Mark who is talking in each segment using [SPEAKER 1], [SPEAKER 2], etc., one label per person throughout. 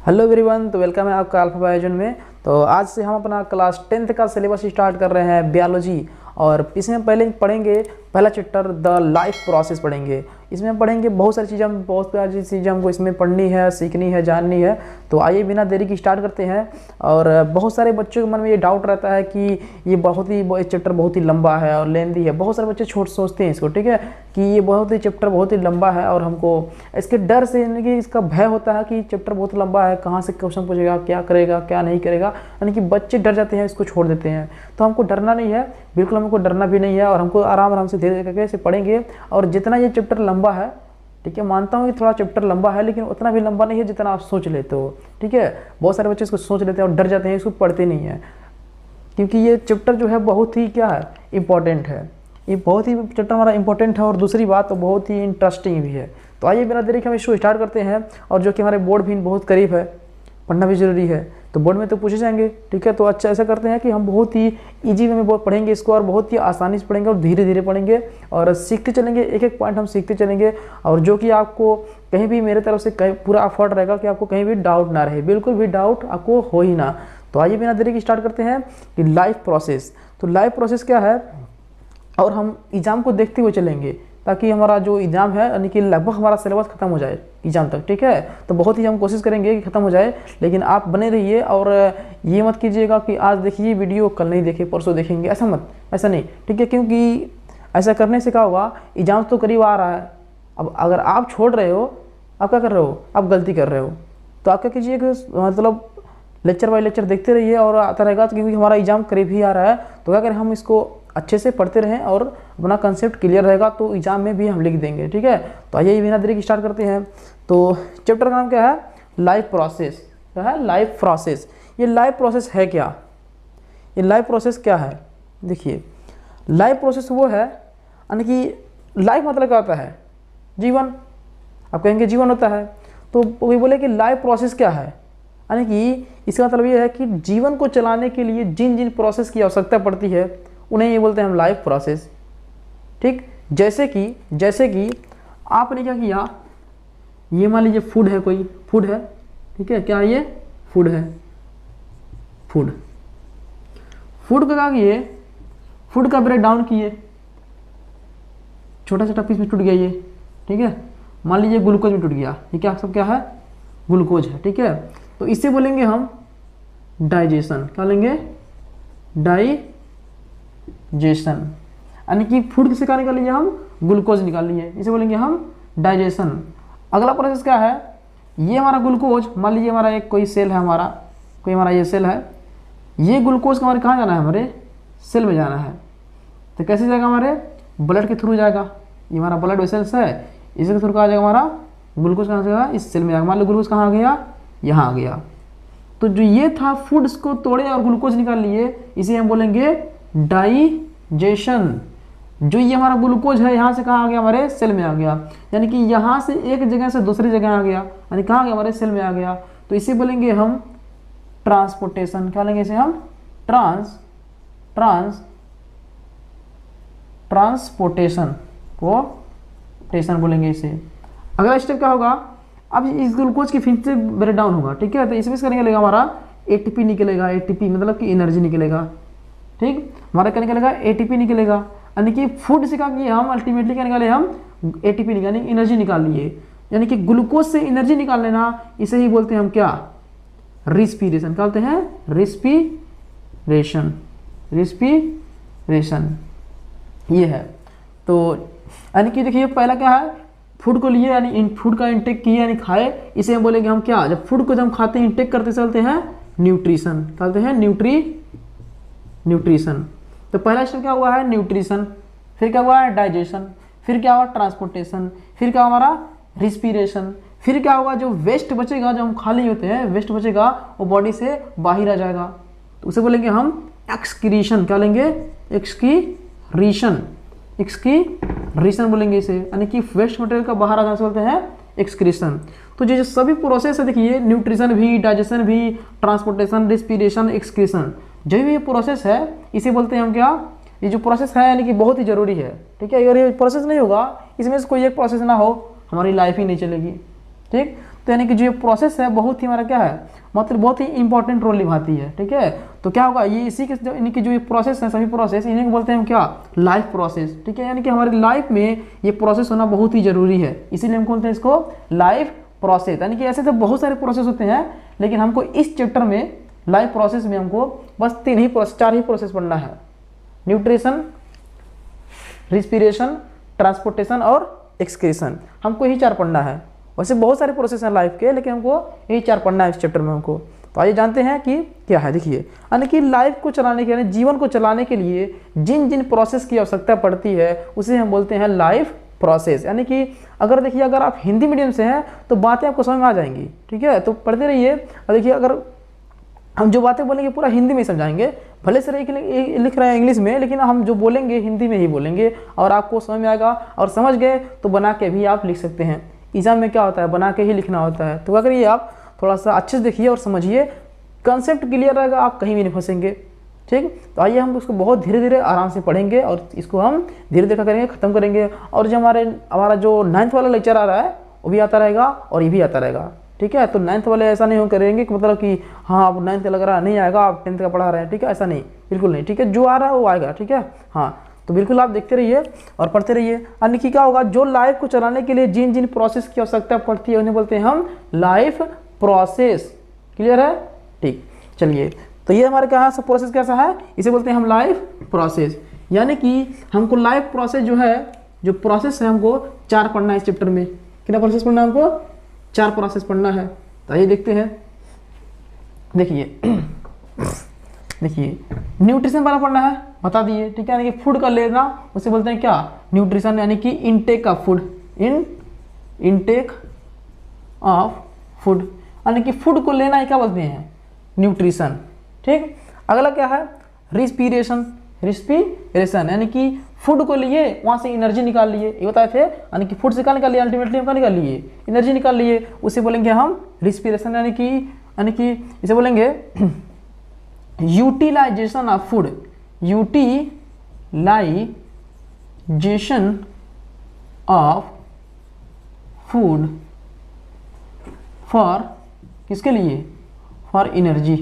[SPEAKER 1] Hello everyone, तो welcome है आपका अल्फा बायोजन में। तो आज से हम अपना क्लास 10th का सिलेबस स्टार्ट कर रहे हैं बायोलॉजी। और इसमें पहले पढ़ेंगे पहला चैप्टर द लाइफ प्रोसेस पढ़ेंगे। इसमें हम पढ़ेंगे बहुत सारी चीज़ें, बहुत सारी चीज़ें हमको इसमें पढ़नी है, सीखनी है, जाननी है। तो आइए बिना देरी की स्टार्ट करते हैं। और बहुत सारे बच्चों के मन में ये डाउट रहता है कि ये चैप्टर बहुत ही लंबा है और लेंदी है। बहुत सारे बच्चे छोट सोचते हैं इसको, ठीक है, कि ये चैप्टर बहुत ही लंबा है और हमको इसके डर से, यानी कि इसका भय होता है कि चैप्टर बहुत लंबा है, कहाँ से क्वेश्चन पूछेगा, क्या करेगा, क्या नहीं करेगा, यानी कि बच्चे डर जाते हैं, इसको छोड़ देते हैं। तो हमको डरना नहीं है, बिल्कुल हमको डरना भी नहीं है। और हमको आराम आराम से धीरे धीरे करके इसे पढ़ेंगे। और जितना ये चैप्टर लंबा है, ठीक है, मानता हूँ कि थोड़ा चैप्टर लंबा है, लेकिन उतना भी लंबा नहीं है जितना आप सोच लेते हो, ठीक है। बहुत सारे बच्चे इसको सोच लेते हैं और डर जाते हैं, इसको पढ़ते नहीं है, क्योंकि ये चैप्टर जो है बहुत ही क्या है, इम्पॉर्टेंट है। ये बहुत ही चैप्टर हमारा इंपॉर्टेंट है और दूसरी बात तो बहुत ही इंटरेस्टिंग भी है। तो आइए बिना देरी के हम इसको स्टार्ट करते हैं। और जो कि हमारे बोर्ड भी बहुत करीब है, पढ़ना भी जरूरी है, तो बोर्ड में तो पूछे जाएंगे, ठीक है। तो अच्छा ऐसा करते हैं कि हम बहुत ही ईजी वे में बहुत पढ़ेंगे इसको, और बहुत ही आसानी से पढ़ेंगे और धीरे धीरे पढ़ेंगे और सीखते चलेंगे। एक एक पॉइंट हम सीखते चलेंगे। और जो कि आपको कहीं भी मेरे तरफ से पूरा एफर्ट रहेगा कि आपको कहीं भी डाउट ना रहे, बिल्कुल भी डाउट आपको हो ही ना। तो आइए बिना देरी की स्टार्ट करते हैं कि लाइफ प्रोसेस। तो लाइफ प्रोसेस क्या है, और हम एग्ज़ाम को देखते हुए चलेंगे ताकि हमारा जो एग्ज़ाम है, यानी कि लगभग हमारा सिलेबस खत्म हो जाए एग्ज़ाम तक, ठीक है। तो बहुत ही हम कोशिश करेंगे कि ख़त्म हो जाए, लेकिन आप बने रहिए। और ये मत कीजिएगा कि आज देखिए वीडियो, कल नहीं देखे, परसों देखेंगे, ऐसा नहीं, ठीक है। क्योंकि ऐसा करने से क्या होगा, एग्ज़ाम तो करीब आ रहा है। अब अगर आप छोड़ रहे हो, आप क्या कर रहे हो, आप गलती कर रहे हो। तो आप क्या कीजिए कि मतलब लेक्चर बाय लेक्चर देखते रहिए और आता रहेगा, तो क्योंकि हमारा एग्ज़ाम करीब ही आ रहा है। तो क्या करें, हम इसको अच्छे से पढ़ते रहें और अपना कंसेप्ट क्लियर रहेगा, तो एग्जाम में भी हम लिख देंगे, ठीक है। तो आइए बिना देरी की स्टार्ट करते हैं। तो चैप्टर का नाम क्या है, लाइफ प्रोसेस। क्या है, लाइफ प्रोसेस। ये लाइफ प्रोसेस है क्या, ये लाइफ प्रोसेस क्या है, देखिए। लाइफ प्रोसेस वो है, यानी कि लाइफ मतलब क्या होता है, जीवन। आप कहेंगे जीवन होता है, तो वही बोले कि लाइफ प्रोसेस क्या है, यानी कि इसका मतलब ये है कि जीवन को चलाने के लिए जिन जिन प्रोसेस की आवश्यकता पड़ती है, उन्हें ये बोलते हैं हम लाइफ प्रोसेस, ठीक। जैसे कि आपने क्या किया, ये मान लीजिए फूड है, कोई फूड है, ठीक है। क्या ये फूड है, फूड को क्या किए, फूड का ब्रेक डाउन किए, छोटा छोटा पीस में टूट गया ये, ठीक है। मान लीजिए ग्लूकोज में टूट गया, ये क्या सब क्या है, ग्लूकोज है, ठीक है। तो इससे बोलेंगे हम डाइजेशन। क्या लेंगे, डाइजेशन, यानी कि फूड से क्या निकाल लीजिए, हम ग्लूकोज निकाल लिए, इसे बोलेंगे हम डाइजेशन। अगला प्रोसेस क्या है, ये हमारा ग्लूकोज, मान लीजिए हमारा एक कोई सेल है, हमारा ये सेल है, ये ग्लूकोज हमारे कहाँ जाना है, हमारे सेल में जाना है। तो कैसे जाएगा, हमारे ब्लड के थ्रू जाएगा। ये हमारा ब्लड वेसल्स है, इसके थ्रू कहाँ जाएगा, हमारा ग्लूकोज कहाँ से जाएगा, इस सेल में जाएगा। मान लो ग्लूकोज कहाँ आ गया, यहाँ आ गया। तो जो ये था, फूड्स को तोड़े और ग्लूकोज निकाल लिए, इसे हम बोलेंगे डाइजेशन। जो ये हमारा ग्लूकोज है, यहाँ से कहाँ आ गया, हमारे सेल में आ गया, यानी कि यहाँ से एक जगह से दूसरी जगह आ गया, यानी कहाँ आ गया, हमारे सेल में आ गया। तो इसे बोलेंगे हम ट्रांसपोर्टेशन। क्या लेंगे इसे हम, ट्रांसपोर्टेशन बोलेंगे इसे। अगला स्टेप क्या होगा, अब इस ग्लूकोज की फिर से ब्रेक डाउन होगा, ठीक है। तो इसमें से निकलेगा हमारा एटीपी निकलेगा, एटीपी मतलब कि एनर्जी निकलेगा, ठीक। हमारा क्या निकलेगा, एटीपी निकलेगा, यानी कि फूड से क्या किया हम, अल्टीमेटली क्या निकाले हम, एटीपी निकाले, एनर्जी निकाल लिए। यानी कि ग्लूकोज से एनर्जी निकाल लेना, इसे ही बोलते हैं हम क्या, रिस्पिरेशन। क्या बोलते हैं, रिस्पिरेशन ये है। तो यानी कि देखिए पहला क्या है, फूड को लिए, यानी फूड का इंटेक किए, यानी खाए, इसे हम बोलेंगे हम क्या, जब फूड को जब हम खाते हैं, इंटेक करते चलते हैं न्यूट्रिशन। कहते हैं न्यूट्रिशन। तो पहला स्टेप क्या हुआ है, न्यूट्रिशन, फिर क्या हुआ है, डाइजेशन, फिर क्या हुआ, ट्रांसपोर्टेशन, फिर क्या हमारा रिस्पिरेशन, फिर क्या होगा, जो वेस्ट बचेगा, जो हम खाली होते हैं, वेस्ट बचेगा, वो बॉडी से बाहर आ जाएगा, तो उसे बोलेंगे हम एक्सक्रीशन। क्या लेंगे, एक्सक्रीशन बोलेंगे इसे, यानी कि वेस्ट मटेरियल का बाहर आ जाने से बोलते हैं एक्सक्रीशन। तो जो सभी प्रोसेस है, देखिए न्यूट्रिशन भी, डाइजेशन भी, ट्रांसपोर्टेशन, रिस्पिरेशन, एक्सक्रीशन, जो भी ये प्रोसेस है, इसे बोलते हैं हम क्या, ये जो प्रोसेस है यानी कि बहुत ही जरूरी है, ठीक है। अगर ये प्रोसेस नहीं होगा, इसमें से कोई एक प्रोसेस ना हो, हमारी लाइफ ही नहीं चलेगी, ठीक। तो यानी कि जो ये प्रोसेस है बहुत ही हमारा क्या है, मतलब बहुत ही इंपॉर्टेंट रोल निभाती है। ठीक है, तो क्या होगा, ये इसी के जो इन्हीं की जो ये प्रोसेस है, सभी प्रोसेस इन्हीं को बोलते हैं हम क्या, लाइफ प्रोसेस। ठीक है, यानी कि हमारी लाइफ में ये प्रोसेस होना बहुत ही जरूरी है, इसीलिए हम बोलते हैं इसको लाइफ प्रोसेस। यानी कि ऐसे तो बहुत सारे प्रोसेस होते हैं, लेकिन हमको इस चैप्टर में लाइफ प्रोसेस में हमको बस 4 ही प्रोसेस पढ़ना है, न्यूट्रिशन, रिस्पिरेशन, ट्रांसपोर्टेशन और एक्सक्रीशन। हमको यही 4 पढ़ना है। वैसे बहुत सारे प्रोसेस हैं लाइफ के, लेकिन हमको यही 4 पढ़ना है इस चैप्टर में हमको। तो आइए जानते हैं कि क्या है। देखिए, यानी कि लाइफ को चलाने के, यानी जीवन को चलाने के लिए जिन जिन प्रोसेस की आवश्यकता पड़ती है उसे हम बोलते हैं लाइफ प्रोसेस। यानी कि अगर देखिए, अगर आप हिंदी मीडियम से हैं तो बातें आपको समझ में आ जाएंगी। ठीक है, तो पढ़ते रहिए। और देखिए, अगर हम जो बातें बोलेंगे पूरा हिंदी में समझाएंगे, भले से लिख रहे हैं इंग्लिश में, लेकिन हम जो बोलेंगे हिंदी में ही बोलेंगे और आपको समझ में आएगा। और समझ गए तो बना के भी आप लिख सकते हैं। एग्जाम में क्या होता है, बना के ही लिखना होता है। तो अगर ये आप थोड़ा सा अच्छे से देखिए और समझिए, कंसेप्ट क्लियर रहेगा, आप कहीं भी नहीं फंसेंगे। ठीक, तो आइए हम उसको बहुत धीरे धीरे आराम से पढ़ेंगे और इसको हम धीरे धीरे करेंगे, ख़त्म करेंगे। और जो हमारा जो 9th वाला लेक्चर आ रहा है वो भी आता रहेगा और ये भी आता रहेगा। ठीक है, तो 9th वाले ऐसा नहीं हो करेंगे कि मतलब कि हाँ आप 9th का लग रहा है नहीं आएगा, आप 10th का पढ़ा रहे हैं। ठीक है, ऐसा नहीं, बिल्कुल नहीं। ठीक है, जो आ रहा है वो आएगा। ठीक है, हाँ, तो बिल्कुल आप देखते रहिए और पढ़ते रहिए। यानी कि क्या होगा, जो लाइफ को चलाने के लिए जिन जिन प्रोसेस की आवश्यकता पड़ती है उन्हें बोलते हैं हम लाइफ प्रोसेस। क्लियर है? ठीक, चलिए, तो ये हमारे कहाँ से प्रोसेस कैसा है, इसे बोलते हैं हम लाइफ प्रोसेस। यानी कि हमको लाइफ प्रोसेस जो है, जो प्रोसेस है हमको 4 पढ़ना है इस चैप्टर में। कितना प्रोसेस पढ़ना है हमको? 4 प्रोसेस पढ़ना है। तो आइए देखते हैं। देखिए देखिए, न्यूट्रिशन वाला पढ़ना है, बता दिए। ठीक है, यानी कि फूड का लेना उसे बोलते हैं क्या, न्यूट्रिशन। यानी कि intake of food, intake of food, यानी कि फूड को लेना ही क्या बोलते हैं, न्यूट्रिशन। ठीक, अगला क्या है, रिस्पिरेशन। रिस्पिरेशन यानी कि फूड को लिए वहाँ से एनर्जी निकाल लिए, ये बताए थे। यानी कि फूड से क्या निकाल लिए, अल्टीमेटली हम क्या निकाल लिए, एनर्जी निकाल लिए, उसे बोलेंगे हम रिस्पिरेशन। यानी कि इसे बोलेंगे utilisation of food, utilisation of food for किसके लिए, फॉर एनर्जी,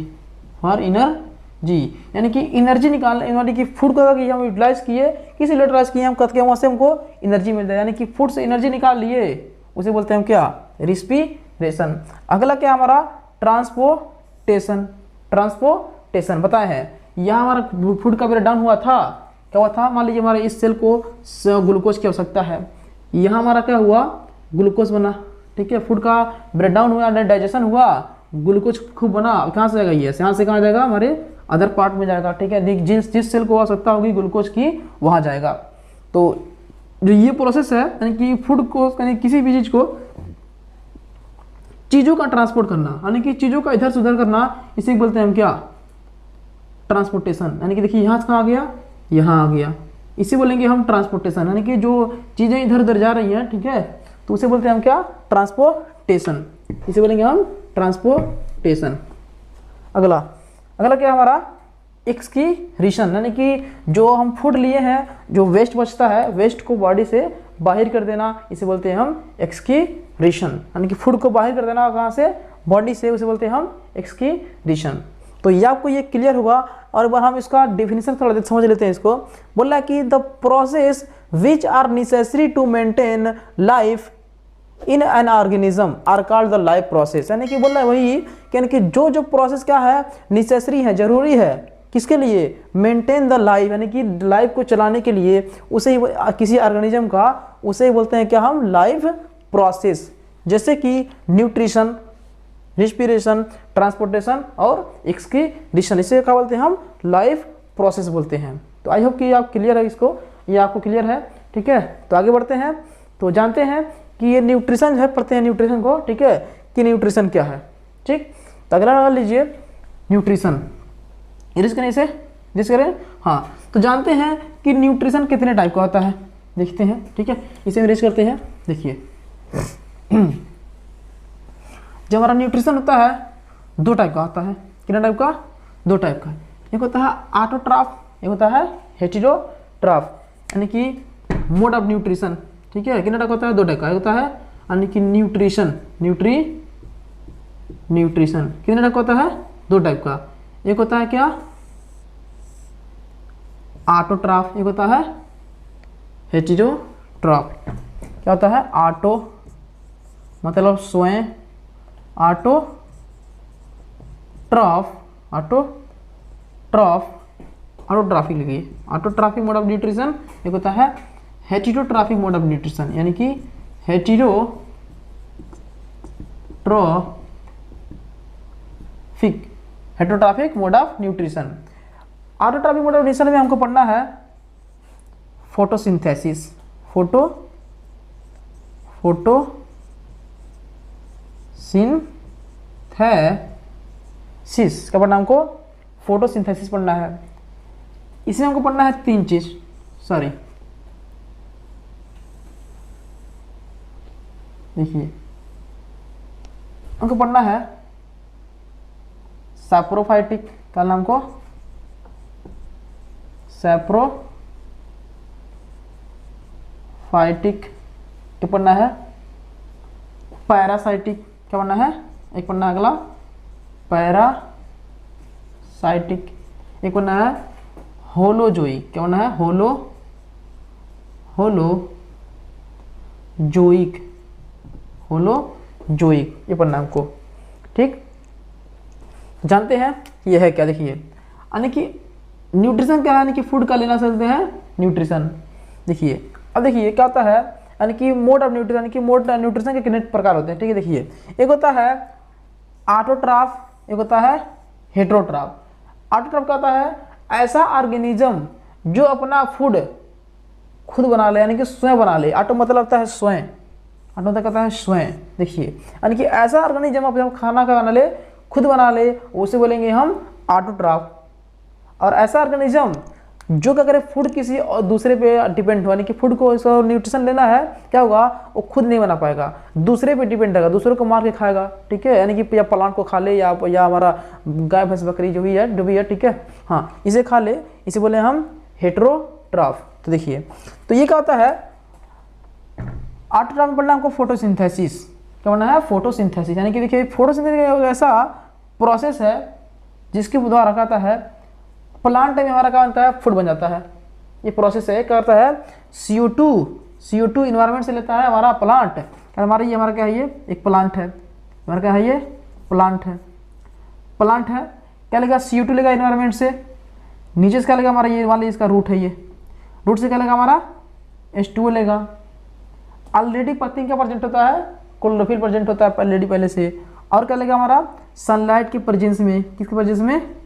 [SPEAKER 1] फॉर एनर्जी। यानी कि एनर्जी निकालना, यानी कि फूड को हम यूटिलाइज किए, किस यूटिलाइज किए हम करके वहाँ से हमको एनर्जी मिल जाए, यानी कि फूड से एनर्जी निकाल लिए, उसे बोलते हैं हम क्या, रिस्पिरेशन। अगला क्या हमारा, ट्रांसपोर्टेशन। ट्रांसपोर्टेशन बताए हैं, यहाँ हमारा फूड का ब्रेकडाउन हुआ था, क्या हुआ था, मान लीजिए हमारे इस सेल को ग्लूकोज की आवश्यकता है, यहाँ हमारा क्या हुआ, ग्लूकोज बना। ठीक है, फूड का ब्रेकडाउन हुआ, डाइजेशन हुआ, ग्लूकोज खूब बना, कहाँ से जाएगा, ये यहाँ से कहाँ जाएगा, हमारे अदर पार्ट में जाएगा। ठीक है, जिस सेल को आवश्यकता होगी ग्लूकोज की वहाँ जाएगा। तो जो ये प्रोसेस है, यानी कि फूड को, यानी किसी भी चीज़ को, चीज़ों का ट्रांसपोर्ट करना, यानी कि चीज़ों का इधर से उधर करना, इसे बोलते हैं हम क्या, ट्रांसपोर्टेशन। यानी कि देखिए यहाँ से कहाँ आ गया, यहाँ आ गया, इसे बोलेंगे हम ट्रांसपोर्टेशन। यानी कि जो चीज़ें इधर उधर जा रही हैं, ठीक है, तो उसे बोलते हैं हम क्या, ट्रांसपोर्टेशन, इसे बोलेंगे हम ट्रांसपोर्टेशन। अगला क्या हमारा, एक्सक्रीशन। यानी कि जो हम फूड लिए हैं, जो वेस्ट बचता है, वेस्ट को बॉडी से बाहर कर देना, इसे बोलते हैं हम एक्सक्रीशन। यानी कि फूड को बाहर कर देना कहाँ से, बॉडी से, उसे बोलते हैं हम एक्सक्रीशन। तो ये आपको ये क्लियर हुआ। और एक बार हम इसका डेफिनेशन थोड़ा समझ लेते हैं। इसको बोल रहा है कि the process which are necessary to maintain life in an organism are called the life process. यानी कि बोल रहा है वही, यानी कि जो प्रोसेस क्या है, नेसेसरी है, जरूरी है, किसके लिए, मेंटेन द लाइफ, यानी कि लाइफ को चलाने के लिए, उसे ही किसी ऑर्गेनिज्म का, उसे ही बोलते हैं क्या हम, लाइफ प्रोसेस। जैसे कि न्यूट्रिशन, रिस्पिरेशन, ट्रांसपोर्टेशन और एक्सक्रीशन, इसे क्या बोलते हैं हम, लाइफ प्रोसेस बोलते हैं। तो आई होप कि आप क्लियर है, इसको, ये आपको क्लियर है। ठीक है, तो आगे बढ़ते हैं। तो जानते हैं कि ये न्यूट्रिशन है, पढ़ते हैं न्यूट्रिशन को। ठीक है, कि न्यूट्रिशन क्या है। ठीक, तो अगला लीजिए न्यूट्रिशन, इरेज करें इसे, जिस करें, हाँ। तो जानते हैं कि न्यूट्रिशन कितने टाइप का होता है, देखते हैं। ठीक है, इसे इरेज करते हैं। देखिए जब हमारा न्यूट्रिशन होता है 2 टाइप का होता है। कितना टाइप का, 2 टाइप का। एक होता है ऑटोट्रॉफ, एक होता है हेटेरोट्रॉफ, यानी कि मोड ऑफ न्यूट्रिशन। ठीक है, कितना टाइप होता है, 2 टाइप का। एक होता है यानी कि न्यूट्रिशन न्यूट्रिशन। कितने टाइप का होता है? 2 टाइप का। एक होता है क्या? ऑटोट्रॉफ, एक होता है हेटेरोट्रॉफ। क्या होता है? ऑटो मतलब स्वयं, ऑटोट्रॉफिक लिखिए, ऑटोट्रॉफिक मोड ऑफ न्यूट्रिशन। एक होता है हेटेरोट्रॉफिक मोड ऑफ न्यूट्रिशन, यानी कि heterotrophic mode of nutrition. Autotrophic mode of nutrition में हमको पढ़ना है फोटोसिंथेसिस। फोटोसिंथेसिस क्या पढ़ना हमको? फोटोसिंथेसिस पढ़ना है। इसमें हमको पढ़ना है 3 चीज, देखिए हमको पढ़ना है सैप्रोफाइटिक, क्या नाम को? सैप्रोफाइटिक। क्या पढ़ना है? पैरासाइटिक। क्या पढ़ना है? एक पढ़ना है अगला पैरासाइटिक। एक पढ़ना है होलोजोइक। क्या पढ़ना है? होलोजोइक, ये पढ़ना है हमको। ठीक, जानते हैं ये है क्या? देखिए यानी कि न्यूट्रिशन क्या है, यानी कि फूड का लेना सकते हैं न्यूट्रिशन। देखिए अब देखिए क्या होता है, यानी कि मोड ऑफ न्यूट्रिशन, यानी कि मोड न्यूट्रिशन के कितने प्रकार होते हैं। ठीक है, देखिए एक होता है ऑटोट्रॉफ, एक होता है हेटेरोट्रॉफ। ऑटोट्रॉफ क्या होता है? ऐसा ऑर्गेनिज्म जो अपना फूड खुद बना ले, यानी कि स्वयं बना ले। ऑटो मतलब होता है स्वयं, ऑटो मतलब कहता है स्वयं। देखिए यानी कि ऐसा ऑर्गेनिज्म अपना खाना का बना ले, खुद बना ले, उसे बोलेंगे हम ऑटोट्रॉफ। और ऐसा ऑर्गेनिज्म जो क्या करे, फूड किसी और दूसरे पे डिपेंड हो, यानी कि फूड को इसको न्यूट्रिशन लेना है, क्या होगा? वो खुद नहीं बना पाएगा, दूसरे पे डिपेंड रहेगा, दूसरों को मार के खाएगा। ठीक है, यानी कि या प्लांट को खा ले या हमारा गाय भैंस बकरी जो भी है। ठीक है, हाँ इसे खा ले, इसे बोले हम हेटेरोट्रॉफ। तो देखिए तो ये क्या होता है? ऑटोट्रॉफ में पढ़ना हमको फोटोसिंथेसिस। क्या पढ़ना है? फोटोसिंथेसिस। यानी कि देखिए फोटोसिंथेसिस ऐसा प्रोसेस है जिसके द्वारा कहता है प्लांट में हमारा क्या बनता है? फूड बन जाता है। ये प्रोसेस है, क्या करता है? CO2 इन्वायरमेंट से लेता है हमारा प्लांट। हमारा क्या है? ये एक प्लांट है, हमारा क्या है? ये प्लांट है। क्या लेगा? CO2 लेगा इन्वायरमेंट से। नीचे से क्या लेगा हमारा? ये वाला इसका रूट है, ये रूट से क्या लेगा हमारा? H2O लेगा। ऑलरेडी पत्ती क्या प्रेजेंट होता है? क्लोरोफिल प्रेजेंट होता है ऑलरेडी पहले से। और क्या लेगा हमारा? सनलाइट की प्रेजेंस में। किसकी प्रेजेंस में?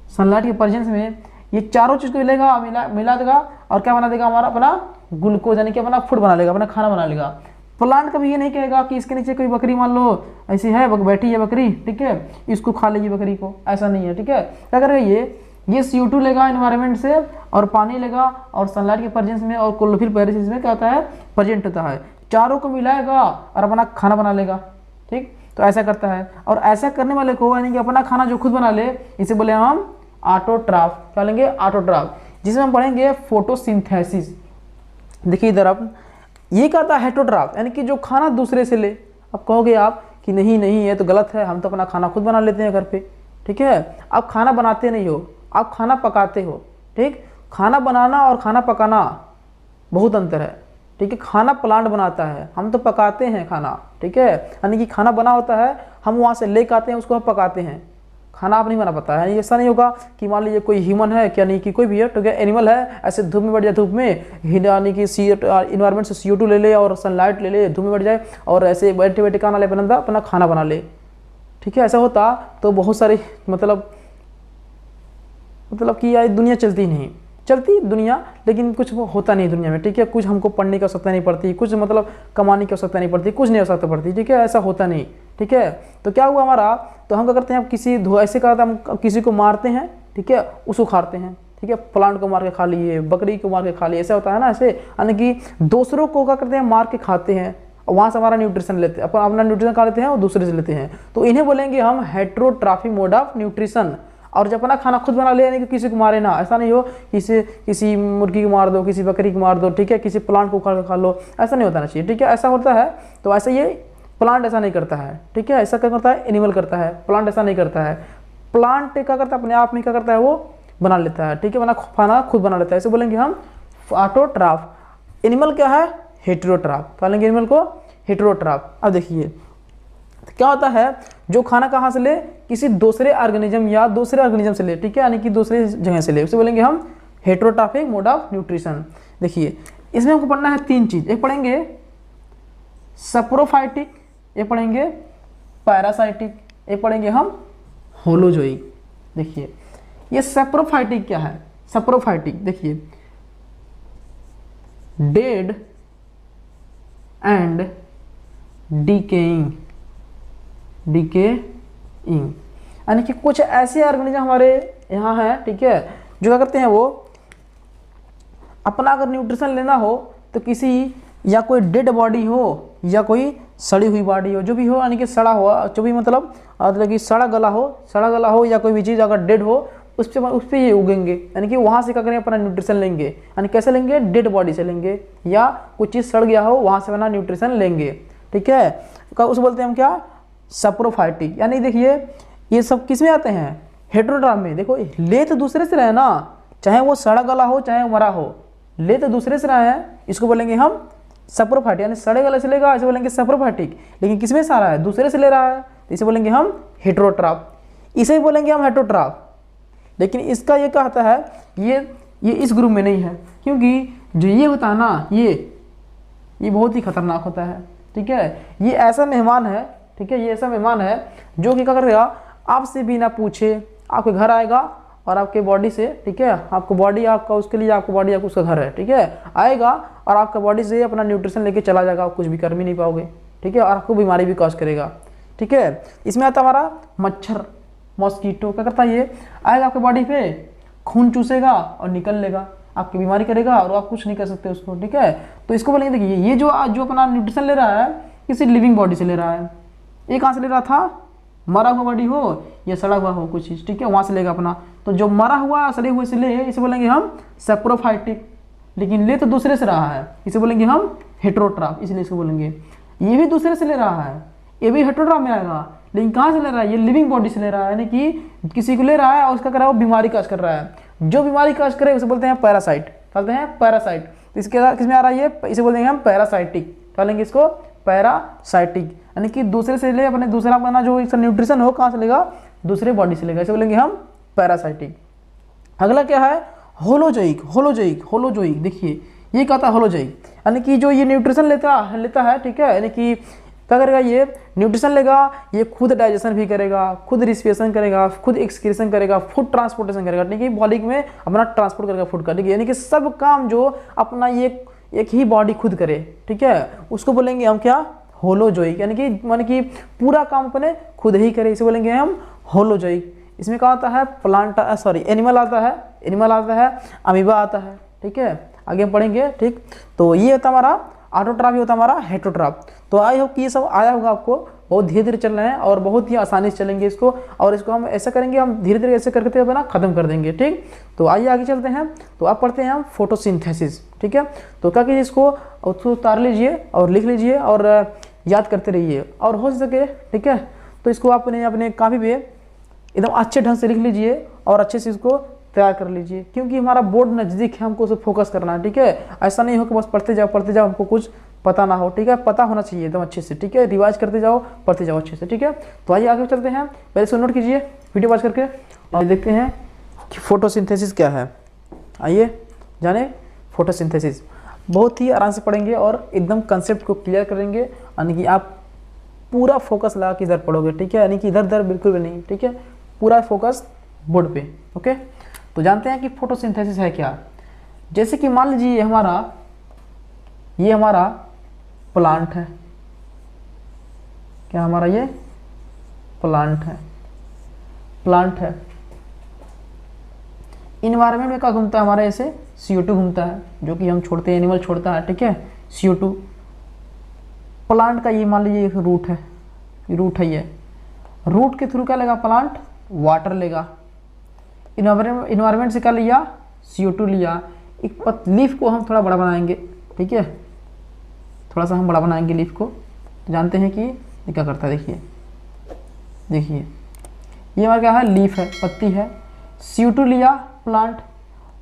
[SPEAKER 1] सनलाइट की प्रेजेंस में ये चारों चीज को मिलेगा, मिला देगा और क्या बना देगा? हमारा अपना ग्लूकोज, यानी कि अपना फूड बना लेगा, अपना खाना बना लेगा। प्लांट कभी ये नहीं कहेगा कि इसके नीचे कोई बकरी मान लो ऐसी है बैठी है बकरी, ठीक है, इसको खा लेगी बकरी को, ऐसा नहीं है। ठीक है, क्या करेगा? ये CO2 लेगा इन्वायरमेंट से और पानी लेगा और सनलाइट के प्रेजेंस में और क्लोरोफिल प्रेजेंस में क्या होता है? प्रेजेंट होता है। चारों को मिलाएगा और अपना खाना बना लेगा। ठीक, तो ऐसा करता है। और ऐसा करने वाले को, यानी कि अपना खाना जो खुद बना ले, इसे बोले हम ऑटोट्रॉफ। क्या लेंगे? ऑटोट्रॉफ, जिसमें हम पढ़ेंगे फोटोसिंथेसिस। देखिए इधर अब ये क्या था? हेटेरोट्रॉफ, यानी कि जो खाना दूसरे से ले। अब कहोगे आप कि नहीं ये तो गलत है, हम तो अपना खाना खुद बना लेते हैं घर पे। ठीक है, आप खाना बनाते नहीं हो, आप खाना पकाते हो। ठीक, खाना बनाना और खाना पकाना बहुत अंतर है। ठीक है, खाना प्लांट बनाता है, हम तो पकाते हैं खाना। ठीक है, यानी कि खाना बना होता है, हम वहाँ से लेकर आते हैं, उसको हम पकाते हैं। खाना आप नहीं बना पाता है। ऐसा नहीं होगा कि मान लीजिए कोई ह्यूमन है, क्या नहीं कि कोई भी है, तो क्या एनिमल है, ऐसे धूप में बैठ जाए, धूप में यानी कि इन्वायरमेंट से CO2 ले ले और सनलाइट ले ले, धूप में बैठ जाए और ऐसे बैठे बैठे खाना ले बना अपना खाना बना ले। ठीक है, ऐसा होता तो बहुत सारी मतलब कि यार दुनिया चलती दुनिया, लेकिन कुछ वो होता नहीं दुनिया में। ठीक है, कुछ हमको पढ़ने की आवश्यकता नहीं पड़ती, कुछ मतलब कमाने की आवश्यकता नहीं पड़ती, कुछ नहीं आवश्यकता पड़ती। ठीक है, ऐसा होता नहीं। ठीक है, तो क्या हुआ हमारा? तो हम क्या करते हैं? अब किसी ऐसे करते हैं, हम किसी को मारते हैं, ठीक है, उसको खाते हैं। ठीक है, प्लांट को मार के खा लिए, बकरी को मार के खा लिए, ऐसा होता है ना। ऐसे यानी कि दूसरों को क्या करते हैं? मार के खाते हैं और वहाँ से हमारा न्यूट्रिशन लेते हैं, अपना न्यूट्रिशन खा लेते हैं और दूसरे से लेते हैं। तो इन्हें बोलेंगे हम हेटेरोट्रॉफिक मोड ऑफ न्यूट्रिशन। और जब अपना खाना खुद बना ले, यानी कि किसी को मारे ना, ऐसा नहीं हो किसी मुर्गी को मार दो, किसी बकरी को मार दो, ठीक है, किसी प्लांट को उखाड़ के खा लो, ऐसा नहीं होता ना चाहिए। ठीक है, ऐसा होता है तो ऐसा ये प्लांट ऐसा नहीं करता है, ठीक है। ऐसा क्या करता है, एनिमल करता है, प्लांट ऐसा नहीं करता है। प्लांट क्या करता है, अपने आप में क्या करता है, वो बना लेता है, ठीक है, खाना खुद बना लेता है, इसे बोलेंगे हम ऑटोट्रॉफ। एनिमल क्या है, हेटेरोट्रॉफ, क्या लेंगे एनिमल को, हेटेरोट्रॉफ। अब देखिए क्या होता है, जो खाना कहाँ से ले, किसी दूसरे ऑर्गेनिज्म या दूसरे ऑर्गेनिज्म से ले, ठीक है, यानी कि दूसरे जगह से ले, उसे बोलेंगे हम हेटेरोट्रॉफिक मोड ऑफ न्यूट्रिशन। देखिए इसमें हमको पढ़ना है 3 चीज, एक पढ़ेंगे सप्रोफाइटिक, एक पढ़ेंगे पैरासाइटिक, एक पढ़ेंगे हम होलोजोइक। देखिए ये सप्रोफाइटिक क्या है, सप्रोफाइटिक देखिए डेड एंड डिकेइंग, डिकेइंग यानी कि कुछ ऐसे ऑर्गेनिज्म हमारे यहाँ है, ठीक है, जो क्या करते हैं, वो अपना अगर न्यूट्रिशन लेना हो तो किसी या कोई डेड बॉडी हो या कोई सड़ी हुई बॉडी हो, जो भी हो, यानी कि सड़ा हुआ, जो भी मतलब कि सड़ा गला हो या कोई भी चीज़ अगर डेड हो उस पर ये उगेंगे, यानी कि वहाँ से क्या करेंगे, अपना न्यूट्रिशन लेंगे। यानी कैसे लेंगे, डेड बॉडी से लेंगे या कुछ चीज़ सड़ गया हो वहाँ से अपना न्यूट्रिशन लेंगे, ठीक है। उसे बोलते हैं हम क्या, सप्रोफाइटिक। यानी देखिए ये सब किस में आते हैं, हेटेरोट्रॉफ में। देखो ले तो दूसरे से रहे ना, चाहे वो सड़ा गला हो चाहे वो मरा हो, ले तो दूसरे से रहा है, इसको बोलेंगे हम सप्रोफाइटिक। यानी सड़े गले से लेगा, इसे बोलेंगे सप्रोफाइटिक। लेकिन किसमें से आ रहा है, दूसरे से ले रहा है, तो इसे बोलेंगे हम हेटेरोट्रॉफ। इसे बोलेंगे हम हेटेरोट्रॉफ। लेकिन इसका ये कहता है ये इस ग्रुप में नहीं है, क्योंकि जो ये होता है ना, ये बहुत ही खतरनाक होता है, ठीक है। ये ऐसा मेहमान है, ठीक है, ये ऐसा मेहमान है जो कि क्या करेगा, आपसे बिना पूछे आपके घर आएगा और आपके बॉडी से, ठीक है, आपको बॉडी आपका उसके लिए, आपको बॉडी आपका उसका घर है, ठीक है, आएगा और आपका बॉडी से अपना न्यूट्रिशन लेके चला जाएगा, आप कुछ भी कर भी नहीं पाओगे, ठीक है, और आपको बीमारी भी कॉज करेगा, ठीक है। इसमें आता हमारा मच्छर, मॉस्किटो। क्या करता है, ये आएगा आपके बॉडी पे, खून चूसेगा और निकल लेगा, आपकी बीमारी करेगा और आप कुछ नहीं कर सकते उसको, ठीक है। तो इसको बोलेंगे, देखिए ये जो अपना न्यूट्रिशन ले रहा है किसी लिविंग बॉडी से ले रहा है। ये कहाँ से ले रहा था, मरा हुआ बॉडी हो या सड़ा हुआ हो कुछ चीज़, ठीक है, वहाँ से लेगा अपना। तो जो मरा हुआ सड़े हुए से ले, इसे बोलेंगे हम सप्रोफाइटिक। लेकिन ले तो दूसरे से रहा है, इसे बोलेंगे हम हेटेरोट्रॉफ, इसलिए इसको बोलेंगे। ये भी दूसरे से ले रहा है, ये भी हेटेरोट्रॉफ में आएगा, लेकिन कहाँ से ले रहा है, ये लिविंग बॉडी से ले रहा है, यानी कि किसी को ले रहा है और उसका कर रहा है वो बीमारी काज कर रहा है। जो बीमारी काज करे उसे बोलते हैं पैरासाइट, बोलते हैं पैरासाइट। तो इसके किस में आ रहा है, ये इसे बोलते हैं हम पैरासाइटिक, क्या लेंगे इसको, पैरासाइटिक। यानी कि दूसरे से ले, अपने दूसरा अपना जो इसका न्यूट्रिशन हो कहाँ से लेगा, दूसरे बॉडी से लेगा, इसे बोलेंगे हम पैरासाइटिक। अगला क्या है, होलोजोइक। होलोजोइक, होलोजोइक देखिए ये क्या था, होलोजोइक यानी कि जो ये न्यूट्रिशन लेता है, ठीक है, यानी कि क्या करेगा, ये न्यूट्रिशन लेगा, ये खुद डाइजेशन भी करेगा, खुद रिस्पिरेशन करेगा, खुद एक्सक्रीशन करेगा, फूड ट्रांसपोर्टेशन करेगा, ठीक है, बॉडी में अपना ट्रांसपोर्ट करेगा फूड का, ठीक है, यानी कि सब काम जो अपना ये एक ही बॉडी खुद करे, ठीक है, उसको बोलेंगे हम क्या, होलोजोइक। यानी कि पूरा काम अपने खुद ही करे, इसे बोलेंगे हम होलोजोइक। इसमें क्या आता है, प्लांट एनिमल आता है, अमीबा आता है, ठीक है, आगे हम पढ़ेंगे, ठीक। तो ये होता हमारा ऑटोट्रॉफ, ये होता हमारा हेटेरोट्रॉफ। तो आई होप कि ये सब आया होगा आपको, बहुत धीरे धीरे चल रहे हैं और बहुत ही आसानी से चलेंगे इसको, और इसको हम ऐसा करेंगे, हम धीरे धीरे ऐसे करके अपना खत्म कर देंगे, ठीक। तो आइए आगे चलते हैं। तो आप पढ़ते हैं हम फोटोसिंथेसिस, ठीक है। तो क्या कीजिए, इसको उतार लीजिए और लिख लीजिए और याद करते रहिए, और हो सके, ठीक है, तो इसको अपने कापी पे एकदम अच्छे ढंग से लिख लीजिए और अच्छे से इसको तैयार कर लीजिए, क्योंकि हमारा बोर्ड नज़दीक है, हमको उसे फोकस करना है, ठीक है। ऐसा नहीं हो कि बस पढ़ते जाओ हमको कुछ पता ना हो, ठीक है, पता होना चाहिए एकदम अच्छे से, ठीक है, रिवाइज करते जाओ, पढ़ते जाओ अच्छे से, ठीक है। तो आइए आगे चलते हैं, पहले इसको नोट कीजिए वीडियो पॉज करके और देखते हैं कि फोटोसिंथेसिस क्या है। आइए जाने फोटोसिंथेसिस, बहुत ही आराम से पढ़ेंगे और एकदम कंसेप्ट को क्लियर करेंगे, यानी कि आप पूरा फोकस लगा के इधर पढ़ोगे, ठीक है, यानी कि इधर उधर बिल्कुल भी नहीं, ठीक है, पूरा फोकस बोर्ड पे, ओके। तो जानते हैं कि फोटोसिंथेसिस है क्या। जैसे कि मान लीजिए ये हमारा प्लांट है, क्या हमारा ये प्लांट है। इन्वायरमेंट में क्या घूमता है हमारा, ऐसे CO2 घूमता है, जो कि हम छोड़ते हैं, एनिमल छोड़ता है, ठीक है, CO2। प्लांट का ये मान लीजिए एक रूट है, ये रूट के थ्रू क्या लेगा प्लांट, वाटर लेगा। इन्वायरमेंट से क्या लिया, CO2 लिया। एक लीफ को हम थोड़ा बड़ा बनाएंगे, ठीक है, थोड़ा सा हम बड़ा बनाएंगे लीफ को। तो जानते हैं कि ये क्या करता है, देखिए देखिए ये हमारा क्या है, लीफ है, पत्ती है। CO2 लिया प्लांट,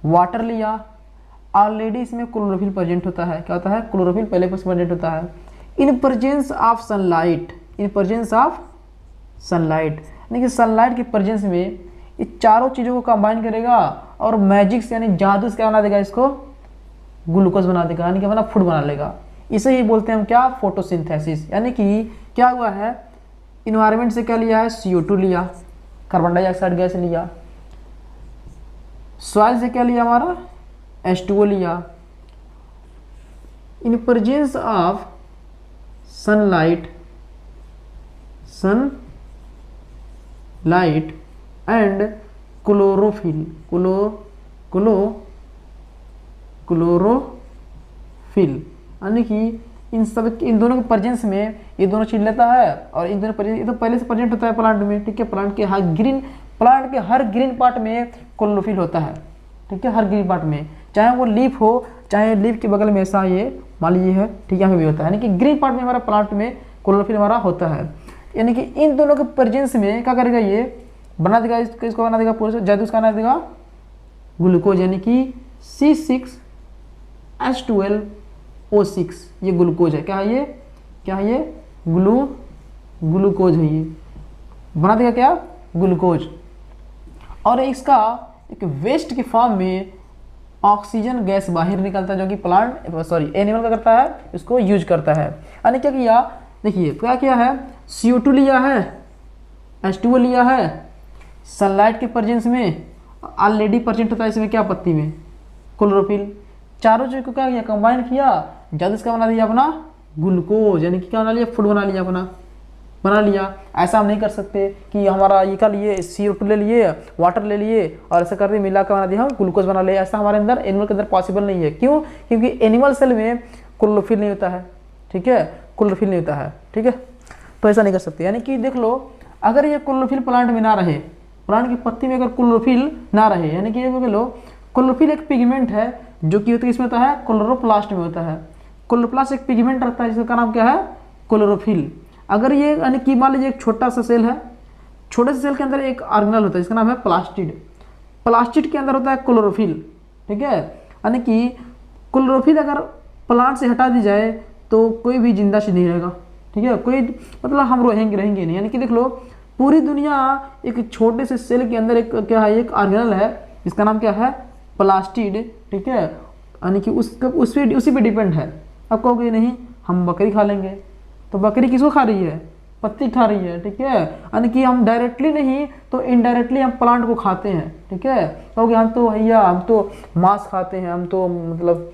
[SPEAKER 1] वाटर लिया, ऑलरेडी इसमें क्लोरोफिल प्रेजेंट होता है। क्या होता है, क्लोरोफिल पहले प्रेजेंट होता है। In presence of sunlight, in presence of sunlight, यानी कि सनलाइट के प्रेजेंस में ये चारों चीज़ों को कंबाइन करेगा और मैजिक से यानी जादू से क्या बना देगा, इसको ग्लूकोज बना देगा, यानी कि अपना फूड बना लेगा। इसे ही बोलते हैं हम क्या, फोटोसिंथेसिस। यानी कि क्या हुआ है, इन्वायरमेंट से क्या लिया है, CO2 लिया, कार्बन डाइऑक्साइड गैस लिया, सॉइल से क्या लिया हमारा, H2O लिया। In presence of sunlight, sunlight and chlorophyll, chlorophyll, यानी कि इन दोनों के प्रेजेंस में ये दोनों चीज लेता है। और इन दोनों प्रेजेंस, ये तो पहले से प्रेजेंट होता है प्लांट में, ठीक है। प्लांट के हर ग्रीन पार्ट में क्लोरोफिल होता है, ठीक है, हर ग्रीन पार्ट में, चाहे वो लीफ हो, चाहे लीफ के बगल में ऐसा ये मान लीजिए है, ठीक है, यहाँ भी होता है। यानी कि ग्रीन पार्ट में हमारा प्लांट में क्लोरोफिल हमारा होता है। यानी कि इन दोनों के प्रेजेंस में क्या करेगा, ये बना देगा, इसको बना देगा पूरे जादू, उसका बना देगा ग्लूकोज, यानी कि C6H12O6, ये ग्लूकोज है। क्या है ये, क्या है ये, ग्लूकोज है, ये बना देगा क्या, ग्लूकोज। और इसका एक वेस्ट के फॉर्म में ऑक्सीजन गैस बाहर निकलता है, जो कि एनिमल का करता है, इसको यूज करता है। यानी क्या किया, देखिए क्या किया है, CO2 लिया है, H2O लिया है, सनलाइट के प्रेजेंस में ऑलरेडी प्रेजेंट होता है इसमें क्या, पत्ती में क्लोरोफिल, चारों चीज को क्या किया, कंबाइन किया, जब इसका बना दिया अपना ग्लूकोज, यानी कि क्या बना लिया, फूड बना लिया, अपना बना लिया। ऐसा हम नहीं कर सकते कि हमारा ये का लिए CO2 ले लिए, वाटर ले लिए और ऐसा कर दिए, मिला कर बना दिया, हम ग्लूकोज बना लिए। ऐसा हमारे अंदर, एनिमल के अंदर पॉसिबल नहीं है। क्यों, क्योंकि एनिमल सेल में क्लोरोफिल नहीं होता है, ठीक है, क्लोरोफिल नहीं होता है, ठीक है, तो ऐसा नहीं कर सकते। यानी कि देख लो, अगर ये क्लोरोफिल प्लांट में ना रहे, प्लांट की पत्ती में अगर क्लोरोफिल ना रहे, यानी कि ये लो, क्लोरोफिल एक पिगमेंट है जो कि इसमें होता है, क्लोरोप्लास्ट में होता है। क्लोरोप्लास्ट एक पिगमेंट रहता है जिसका नाम क्या है, क्लोरोफिल। अगर ये यानी कि मान लीजिए एक छोटा सा सेल है, छोटे से सेल के अंदर एक ऑर्गेनेल होता है जिसका नाम है प्लास्टिड, प्लास्टिड के अंदर होता है क्लोरोफिल, ठीक है। यानी कि क्लोरोफिल अगर प्लांट से हटा दी जाए तो कोई भी जिंदा चीज नहीं रहेगा, ठीक है, कोई मतलब हम रहेंगे नहीं। यानी कि देख लो, पूरी दुनिया एक छोटे से सेल के अंदर एक क्या है, एक ऑर्गेनेल है जिसका नाम क्या है, प्लास्टिड, ठीक है। यानी कि उसी पे डिपेंड है। अब कहोगे नहीं हम बकरी खा लेंगे, तो बकरी किसको खा रही है, पत्ती खा रही है, ठीक है। यानी कि हम डायरेक्टली नहीं तो इनडायरेक्टली हम प्लांट को खाते हैं, ठीक है। कहोगे हम तो भैया हम तो मांस खाते हैं, हम तो मतलब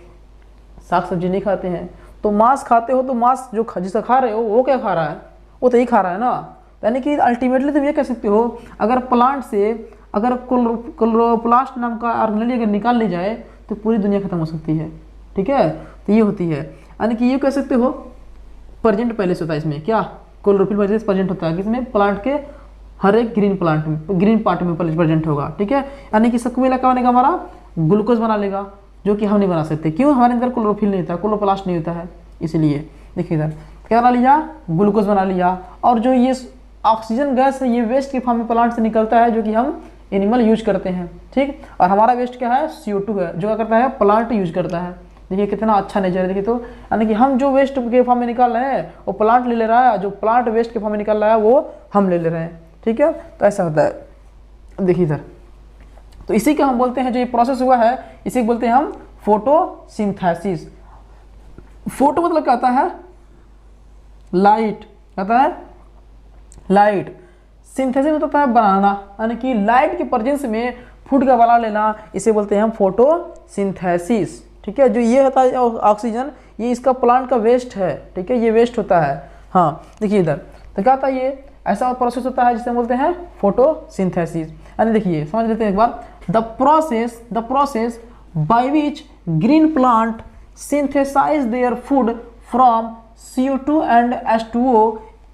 [SPEAKER 1] साग सब्जी नहीं खाते हैं। तो मांस खाते हो तो मांस जो जिसे खा रहे हो वो क्या खा रहा है, वो तो ही खा रहा है ना। यानी कि अल्टीमेटली तुम ये कह सकते हो, अगर प्लांट से अगर क्लोरोप्लास्ट नाम का ऑर्गेनेल अगर निकाल ली जाए तो पूरी दुनिया खत्म हो सकती है, ठीक है। तो ये होती है, यानी कि ये कह सकते हो प्रेजेंट पहले से होता है इसमें, क्या क्लोरोफिल प्रेजेंट होता है किसमें, प्लांट के हर एक ग्रीन पार्ट में प्रेजेंट होगा, ठीक है। यानी कि सबको मिला क्या बनेगा, हमारा ग्लूकोज बना लेगा, जो कि हम नहीं बना सकते। क्यों, हमारे अंदर क्लोरोफिल नहीं होता, क्लोरोप्लास्ट नहीं होता है, इसलिए। देखिए इधर क्या बना लिया, ग्लूकोज बना लिया। और जो ये ऑक्सीजन गैस है ये वेस्ट के फॉर्म में प्लांट से निकलता है, जो कि हम एनिमल यूज करते हैं, ठीक। और हमारा वेस्ट क्या है, CO2 है, जो क्या करता है, प्लांट यूज करता है। देखिए कितना अच्छा नेचर है, देखिए। तो यानी कि हम जो वेस्ट के फॉर्म में निकाल रहे हैं वो प्लांट ले रहा है, जो प्लांट वेस्ट के फॉर्म में निकाल रहा है वो हम ले रहे हैं, ठीक है। तो ऐसा होता है, देखिए इधर। तो इसी का हम बोलते हैं, जो ये प्रोसेस हुआ है इसी को बोलते हैं हम फोटोसिंथेसिस। फोटो मतलब क्या होता है, लाइट, कहता है लाइट। सिंथेसिस मतलब होता है बनाना, यानी कि लाइट के प्रेजेंस में फूड का बना लेना, इसे बोलते हैं हम फोटोसिंथेसिस, ठीक है। जो ये होता है ऑक्सीजन, ये इसका प्लांट का वेस्ट है, ठीक है, ये वेस्ट होता है। हाँ देखिए इधर, तो क्या होता है, ये ऐसा प्रोसेस होता है जिसे बोलते हैं फोटोसिंथेसिस। यानी देखिए समझ लेते हैं एक बार, the process by which green plant synthesize their food from CO2 and H2O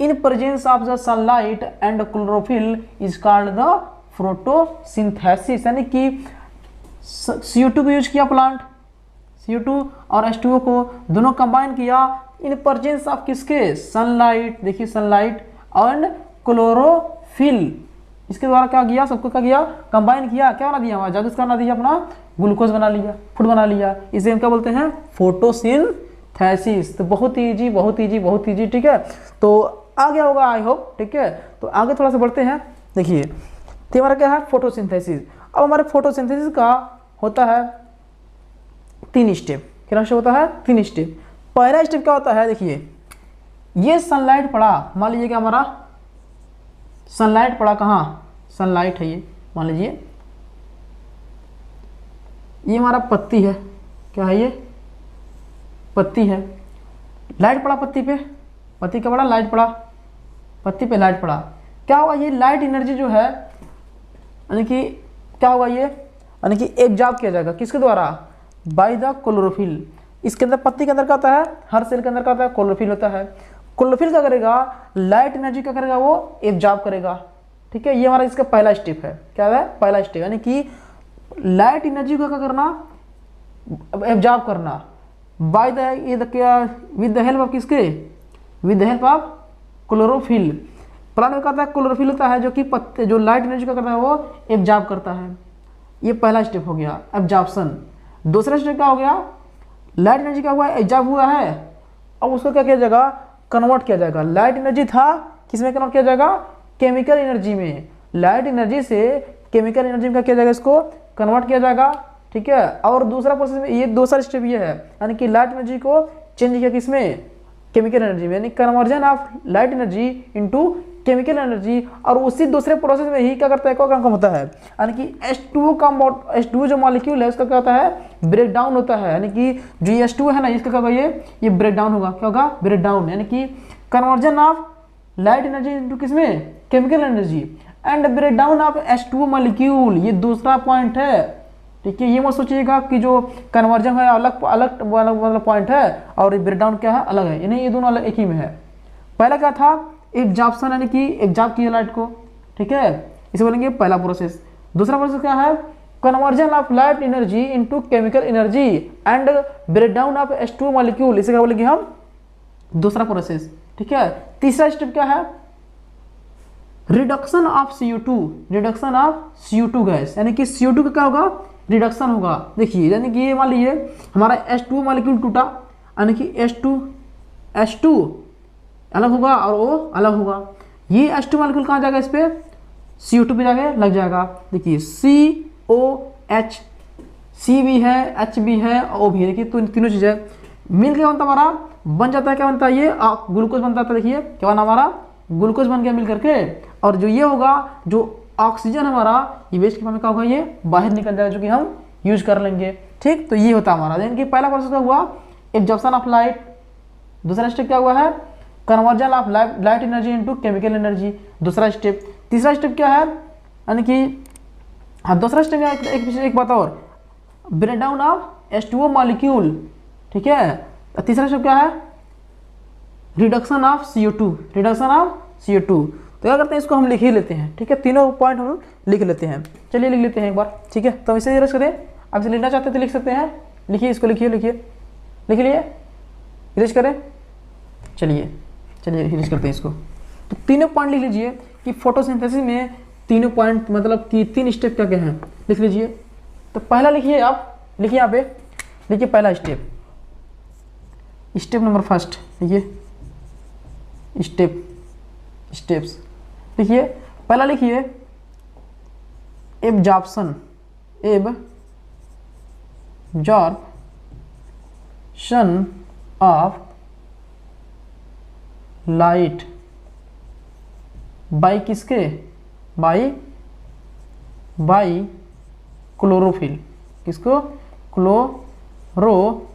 [SPEAKER 1] in presence of the sunlight and chlorophyll is called the photosynthesis। यानी कि CO2 को यूज किया प्लांट, CO2 और H2O को दोनों कंबाइन किया, इन प्रेजेंस ऑफ किसके, sunlight, देखिए सनलाइट एंड क्लोरोफिल, इसके द्वारा क्या किया, सबको क्या किया, कंबाइन किया, क्या बना दिया, जादू इसका बना दिया, अपना ग्लूकोज बना लिया, फूड बना लिया, इसे हम क्या बोलते हैं, फोटोसिंथेसिस। तो बहुत ईजी, बहुत ईजी, बहुत ईजी, ठीक है। तो आ गया होगा आई होप, ठीक है। तो आगे थोड़ा सा बढ़ते हैं, देखिए तो हमारा क्या है, फोटोसिंथेसिस। अब हमारे फोटोसिंथेसिस का होता है 3 स्टेप, क्या स्टेप होता है, 3 स्टेप। पहला स्टेप क्या होता है, देखिए ये सनलाइट पड़ा, मान लीजिए कि हमारा सनलाइट पड़ा कहाँ, सनलाइट है ये, मान लीजिए ये हमारा पत्ती है, क्या है ये, पत्ती है, लाइट पड़ा पत्ती पे, पत्ती क्या पड़ा, लाइट पड़ा, पत्ती पे लाइट पड़ा, क्या होगा, ये लाइट एनर्जी जो है, यानी कि क्या होगा ये, यानी कि एब्जॉर्ब किया जाएगा, किसके द्वारा, बाय द क्लोरोफिल। इसके अंदर पत्ती के अंदर क्या होता है, हर सेल के अंदर क्या होता है, क्लोरोफिल होता है। क्लोरोफिल क्या करेगा, लाइट एनर्जी क्या करेगा, वो एब्जॉर्ब करेगा, ठीक है। ये हमारा इसका पहला स्टेप है, क्या है, पहला स्टेप, यानी कि लाइट एनर्जी को क्या करना, एब्जॉर्ब करना, बाय द ये क्या, विद द हेल्प ऑफ किसके, with the help of chlorophyll. Plant में क्या होता है, क्लोरोफिल होता है जो कि पत्ते, जो लाइट एनर्जी का करता है वो एब्जॉर्ब करता है। ये पहला स्टेप हो गया, एब्जॉर्प्शन। दूसरा स्टेप क्या हो गया, लाइट एनर्जी क्या हुआ, एब्जॉर्ब हुआ है, अब उसको क्या किया जाएगा, कन्वर्ट किया जाएगा। लाइट एनर्जी था, किस में कन्वर्ट किया जाएगा, केमिकल एनर्जी में। लाइट एनर्जी से केमिकल एनर्जी में क्या किया जाएगा, इसको कन्वर्ट किया जाएगा, ठीक है। और दूसरा प्रोसेस में, ये दूसरा स्टेप ये है, यानी कि लाइट एनर्जी को चेंज किया किसमें, केमिकल एनर्जी में, यानी conversion of light energy into chemical energy. और उसी दूसरे प्रोसेस में ही क्या करता है, क्या काम होता है, यानी कि H2O का H2O जो मॉलिक्यूल है उसका क्या होता है, ब्रेक डाउन होता है, यानी कि जो H2O है ना, इसका क्या होगा, ये ब्रेक डाउन होगा, क्या होगा, ब्रेक डाउन, यानी कि conversion of light energy into किसमें, chemical energy and break down of H2O molecule. ये दूसरा पॉइंट है, ठीक है। ये मत सोचिएगा कि जो कन्वर्जन है अलग अलग मतलब पॉइंट है और ब्रेक डाउन क्या है, अलग है, यानी ये दोनों अलग एक ही में है। पहला क्या था, एब्जॉर्प्शन, यानी कि एब्जॉर्ब किया लाइट को, ठीक है, इसे बोलेंगे पहला प्रोसेस। दूसरा प्रोसेस क्या है, conversion of light energy into chemical energy and break down of H2O molecule, इसे क्या बोलेंगे हम, दूसरा प्रोसेस, ठीक है। तीसरा स्टेप क्या है, reduction of CO2, reduction of CO2 gas, यानी कि CO2 का क्या होगा, रिडक्शन होगा। देखिए यानी कि ये मान लीजिए हमारा H2O मॉलिक्यूल टूटा, यानी कि H2 अलग होगा और O अलग होगा। ये H2 मॉलिक्यूल कहाँ जाएगा, इस पे CO2 पे जाके लग जाएगा। देखिए COH, C भी है, H भी है, O भी है, देखिए तो तीनों चीज़ें मिल के बनता हमारा, बन जाता है, क्या बनता है, ये ग्लूकोज बनता है। देखिए क्या बना, हमारा ग्लूकोज बन गया मिल करके। और जो ये होगा, जो ऑक्सीजन हमारा, ये वेस्ट के फॉर्म में क्या होगा, ये बाहर निकल जाएगा, जो कि हम यूज कर लेंगे, ठीक। तो ये होता है हमारा, यानी कि पहला प्रोसेस क्या हुआ, एब्जॉर्प्शन ऑफ लाइट। दूसरा स्टेप क्या हुआ है, conversion of light energy into chemical energy, दूसरा स्टेप। तीसरा स्टेप क्या है, यानी कि हाँ दूसरा स्टेप एक बात और, break down of H2O molecule, ठीक है। तीसरा स्टेप क्या है, reduction of CO2, reduction of CO2। तो क्या करते हैं, इसको हम लिख ही लेते हैं, ठीक है, तीनों पॉइंट हम लिख लेते हैं। चलिए लिख लेते हैं एक बार, ठीक है। तो इसे इरेज करें, आप इसे लिखना चाहते हैं तो लिख सकते हैं, लिखिए इसको, लिखिए लिख लिए, इरेज करें। चलिए इरेज करते हैं इसको। तो तीनों पॉइंट लिख लीजिए कि फोटोसिंथेसिस में तीनों पॉइंट मतलब कि 3 स्टेप क्या क्या हैं, लिख लीजिए। तो पहला लिखिए, आप लिखिए यहाँ पे, लिखिए पहला स्टेप, स्टेप नंबर फर्स्ट, लिखिए स्टेप्स, लिखिए पहला लिखिए एब्जॉर्प्शन ऑफ लाइट बाई किसके, बाई क्लोरोफिल, किसको, क्लोरोफिल,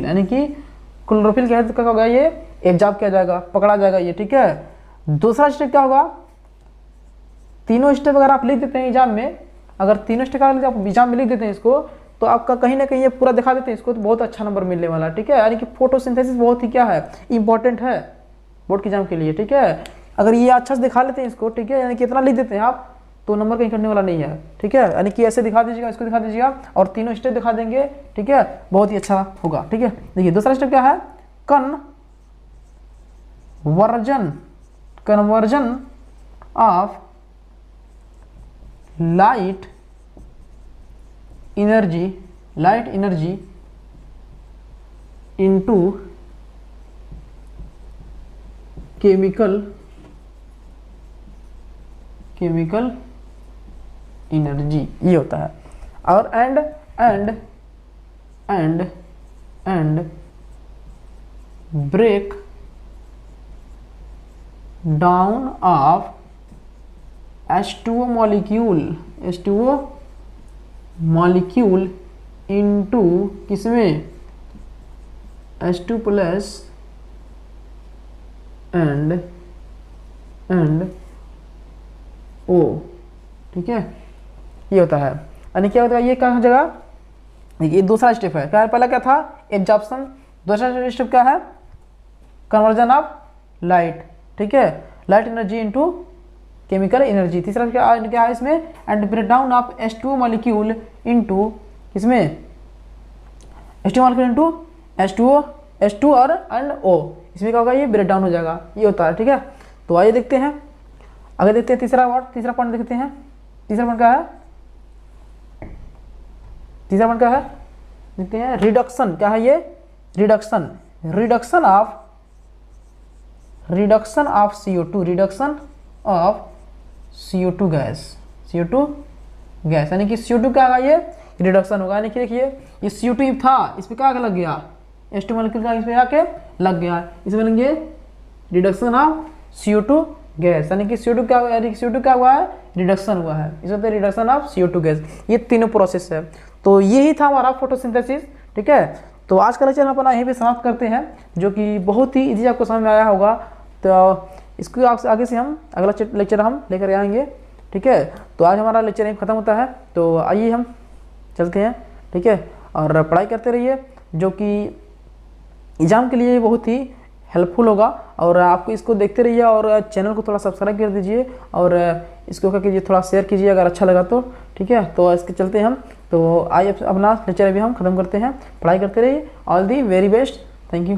[SPEAKER 1] यानी कि क्लोरोफिल क्या होगा, ये एब्जॉर्ब किया जाएगा, पकड़ा जाएगा ये, ठीक है। दूसरा स्टेप क्या होगा, तीनों स्टेप अगर आप लिख देते हैं एग्जाम में, अगर तीनों स्टेप आप एग्जाम में लिख देते हैं इसको, तो आपका कहीं ना कहीं ये पूरा दिखा देते हैं इसको, तो बहुत अच्छा नंबर मिलने वाला है, ठीक है। यानी कि फोटोसिंथेसिस बहुत ही क्या है, इंपॉर्टेंट है बोर्ड के एग्जाम के लिए, ठीक है। अगर ये अच्छा से दिखा लेते हैं इसको, ठीक है, यानी कि इतना लिख देते हैं आप, तो नंबर कहीं करने वाला नहीं है, ठीक है। यानी कि ऐसे दिखा दीजिएगा, इसको दिखा दीजिएगा और तीनों स्टेप दिखा देंगे, ठीक है, बहुत ही अच्छा होगा, ठीक है। देखिए दूसरा स्टेप क्या है, conversion of light energy into chemical energy, ये होता है। और and break down of H2O molecule into किसमें H2 प्लस एंड O, ठीक है, ये होता है। यानी क्या होता है, ये कहाँ जगह, ये दूसरा स्टेप है। क्या पहला क्या था, एब्जॉर्प्शन, दूसरा स्टेप क्या है, कन्वर्जन ऑफ लाइट, ठीक है, light energy into chemical energy. तीसरा क्या है इसमें, and break down of H2 molecule into किसमें H2 मॉलिक्यूल इनटू H2 और एंड O, इसमें क्या होगा, ये ब्रेक डाउन हो जाएगा, ये होता है, ठीक है। तो आइए देखते हैं, आगे देखते हैं तीसरा पॉइंट देखते हैं। तीसरा पॉइंट क्या है, देखते हैं, रिडक्शन। क्या है ये, रिडक्शन ऑफ CO2 गैस, यानी कि CO2 क्या होगा, ये रिडक्शन होगा। यानी कि देखिए ये CO2 था, इस पर क्या लग गया, H2 मॉलिक्यूल का इस पे आके लग गया, इसमें लेंगे रिडक्शन ऑफ CO2 गैस। यानी कि CO2 क्या हुआ है, रिडक्शन हुआ है, इस होता है रिडक्शन ऑफ CO2 गैस। ये तीनों प्रोसेस है। तो यही था हमारा फोटोसिंथेसिस, ठीक है। तो आज का लेक्चर हम अपना यहीं पे समाप्त करते हैं, जो कि बहुत ही इजी आपको समझ में आया होगा। तो इसको आगे से हम अगला लेक्चर हम लेकर आएंगे, ठीक है। तो आज हमारा लेक्चर यहीं ख़त्म होता है। तो आइए हम चलते हैं, ठीक है, और पढ़ाई करते रहिए, जो कि एग्ज़ाम के लिए बहुत ही हेल्पफुल होगा। और आपको इसको देखते रहिए और चैनल को थोड़ा सब्सक्राइब कर दीजिए और इसको क्या कीजिए, थोड़ा शेयर कीजिए अगर अच्छा लगा तो, ठीक है। तो इसके चलते हम, तो आइए अपना लेक्चर अभी हम ख़त्म करते हैं। पढ़ाई करते रहिए। All the very best, thank you.